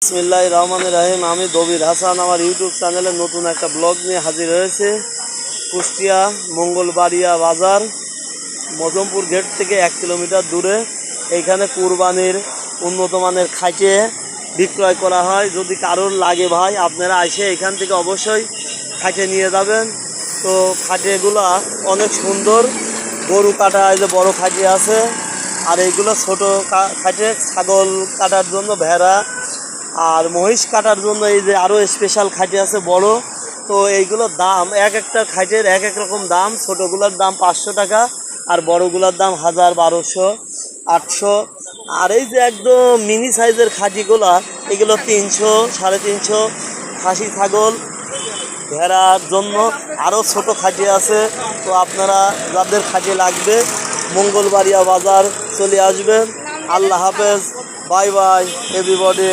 বিসমিল্লাহির রহমানির রহিম। আমি দবির হাসান আমার ইউটিউব চ্যানেলে নতুন একটা ব্লগ নিয়ে হাজির হয়েছে। কুষ্টিয়া মঙ্গলবাড়িয়া বাজার মজমপুর গেট থেকে 1 কিলোমিটার দূরে এইখানে কুরবানির উন্নত মানের খাঁটে বিক্রয় করা হয়। যদি কারোর লাগে ভাই, আপনারা এসে এখান থেকে অবশ্যই খাঁটে নিয়ে যাবেন। তো খাঁটেগুলো অনেক সুন্দর। গরু কাটা এই যে বড় খাঁটে আছে, আর এইগুলো ছোট খাঁটে ছাগল কাটার জন্য, ভেড়া আর মহিষ কাটার জন্য এই যে আরও স্পেশাল খাঁটে আছে বড়। তো এইগুলোর দাম এক একটা খাঁটের এক এক রকম দাম। ছোটোগুলোর দাম 500 টাকা, আর বড়গুলোর দাম 1000, 1200, 800। আর এই যে একদম মিনি সাইজের খাঁটিগুলো, এগুলো 300, 350। খাসি ছাগল ভেড়ার জন্য আরও ছোট খাঁটি আছে। তো আপনারা যাদের খাঁটি লাগবে মঙ্গলবাড়িয়া বাজার চলে আসবেন। আল্লাহ হাফেজ, বাই বাই এভরিবডি।